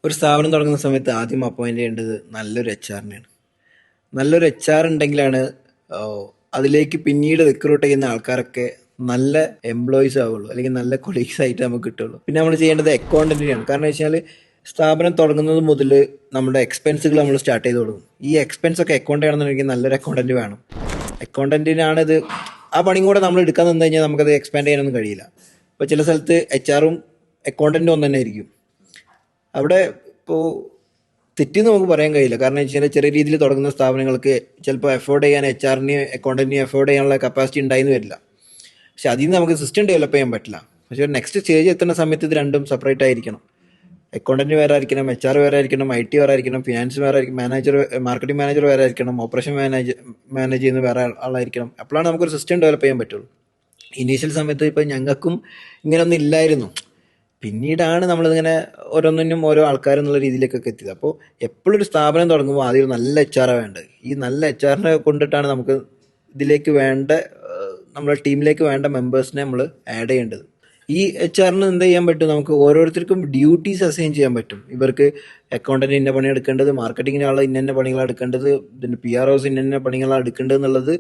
ഒരു സ്ഥാപനം തുടങ്ങുന്ന സമയത്ത് ആദ്യം അപ്പോയിന്റ് ചെയ്യേണ്ടത് നല്ലൊരു HR-നെയാണ്. നല്ലൊരു HR ഉണ്ടെങ്കിലാണ് അതിലേക്ക് പിന്നീട് റിക്രൂട്ട് ചെയ്യുന്ന ആൾക്കാരൊക്കെ നല്ല എംപ്ലോയീസ് ആവുള്ളൂ, അല്ലെങ്കിൽ നല്ല കൊളീഗ്സ് ആയിട്ട് നമുക്ക് കിട്ടുള്ളൂ. പിന്നെ നമ്മൾ ചെയ്യേണ്ടത് അക്കൗണ്ടന്റിനെയാണ്. കാരണം വെച്ചാൽ സ്ഥാപനം തുടങ്ങുന്നത് മുതൽ നമ്മുടെ എക്സ്പെൻസുകൾ നമ്മൾ സ്റ്റാർട്ട് ചെയ്ത് കൊടുക്കും. ഈ എക്സ്പെൻസ് ഒക്കെ അക്കൗണ്ട് ചെയ്യണമെന്നുണ്ടെങ്കിൽ നല്ലൊരു അക്കൗണ്ടന്റ് വേണം. അക്കൗണ്ടന്റിനാണിത്. ആ പണിയും കൂടെ നമ്മൾ എടുക്കാൻ നിന്ന് കഴിഞ്ഞാൽ നമുക്കത് എക്സ്പാൻഡ് ചെയ്യാനൊന്നും കഴിയില്ല. ഇപ്പോൾ ചില സ്ഥലത്ത് HR-ഉം അക്കൗണ്ടന്റും ഒന്ന് തന്നെ ആയിരിക്കും. അവിടെ ഇപ്പോൾ തെറ്റെന്ന് നമുക്ക് പറയാൻ കഴിയില്ല. കാരണം വെച്ചാൽ ചെറിയ രീതിയിൽ തുടങ്ങുന്ന സ്ഥാപനങ്ങൾക്ക് ചിലപ്പോൾ അഫോർഡ് ചെയ്യാൻ HR-നെയും അക്കൗണ്ടന്റിനെയും അഫോർഡ് ചെയ്യാനുള്ള കപ്പാസിറ്റി ഉണ്ടായിന്ന് വരില്ല. പക്ഷെ അതിൽ നിന്ന് നമുക്ക് സിസ്റ്റം ഡെവലപ്പ് ചെയ്യാൻ പറ്റില്ല. പക്ഷെ ഒരു നെക്സ്റ്റ് സ്റ്റേജ് എത്തുന്ന സമയത്ത് ഇത് രണ്ടും സെപ്പറേറ്റ് ആയിരിക്കണം. അക്കൗണ്ടന്റ് വേറെ ആയിരിക്കണം, HR വേറെ ആയിരിക്കണം, IT വേറെ ആയിരിക്കണം, ഫിനാൻസ് വേറെ ആയിരിക്കും, മാർക്കറ്റിംഗ് മാനേജർ വേറെ ആയിരിക്കണം, ഓപ്പറേഷൻ മാനേജ് ചെയ്യുന്ന വേറെ ആളായിരിക്കണം. അപ്പോഴാണ് നമുക്കൊരു സിസ്റ്റം ഡെവലപ്പ് ചെയ്യാൻ പറ്റുള്ളൂ. ഇനീഷ്യൽ സമയത്ത് ഇപ്പം ഞങ്ങൾക്കും ഇങ്ങനെയൊന്നും ഇല്ലായിരുന്നു. പിന്നീടാണ് നമ്മളിങ്ങനെ ഓരോന്നിനും ഓരോ ആൾക്കാരെന്നുള്ള രീതിയിലേക്കൊക്കെ എത്തിയത്. അപ്പോൾ എപ്പോഴും ഒരു സ്ഥാപനം തുടങ്ങുമ്പോൾ ആദ്യം നല്ല HR വേണ്ടത്. ഈ നല്ല HR-നെ കൊണ്ടിട്ടാണ് നമുക്ക് ഇതിലേക്ക് വേണ്ട, നമ്മുടെ ടീമിലേക്ക് വേണ്ട മെമ്പേഴ്സിനെ നമ്മൾ ആഡ് ചെയ്യേണ്ടത്. ഈ HR-ന് എന്ത് ചെയ്യാൻ പറ്റും, നമുക്ക് ഓരോരുത്തർക്കും ഡ്യൂട്ടീസ് അസൈൻ ചെയ്യാൻ പറ്റും. ഇവർക്ക് അക്കൗണ്ടന്റ് ഇന്ന പണി എടുക്കേണ്ടത്, മാർക്കറ്റിങ്ങിനുള്ള ഇന്ന പണികളാണ് എടുക്കേണ്ടത്, പിന്നെ PROs ഇന്ന പണികളാണ് എടുക്കേണ്ടത് എന്നുള്ളത്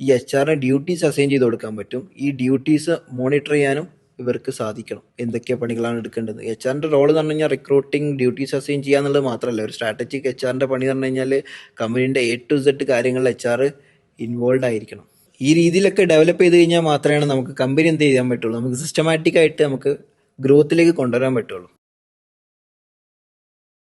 ഈ HR-ന് ഡ്യൂട്ടീസ് അസൈൻ ചെയ്ത് കൊടുക്കാൻ പറ്റും. ഈ ഡ്യൂട്ടീസ് മോണിറ്റർ ചെയ്യാനും ഇവർക്ക് സാധിക്കണം. എന്തൊക്കെ പണികളാണ് എടുക്കേണ്ടത്. HR-ന്റെ റോൾ എന്ന് പറഞ്ഞു കഴിഞ്ഞാൽ റിക്രൂട്ടിങ്, ഡ്യൂട്ടീസ് അസൈൻ ചെയ്യുക എന്നുള്ളത് മാത്രമല്ല, ഒരു സ്ട്രാറ്റജിക് HR-ന്റെ പണി എന്ന് പറഞ്ഞു കഴിഞ്ഞാൽ കമ്പനീൻ്റെ A to Z കാര്യങ്ങളിൽ HR ഇൻവോൾവ് ആയിരിക്കണം. ഈ രീതിയിലൊക്കെ ഡെവലപ്പ് ചെയ്ത് കഴിഞ്ഞാൽ മാത്രമേ നമുക്ക് കമ്പനി എന്ത് ചെയ്യാൻ പറ്റുള്ളൂ, നമുക്ക് സിസ്റ്റമാറ്റിക് ആയിട്ട് നമുക്ക് ഗ്രോത്തിലേക്ക് കൊണ്ടുവരാൻ പറ്റുള്ളൂ.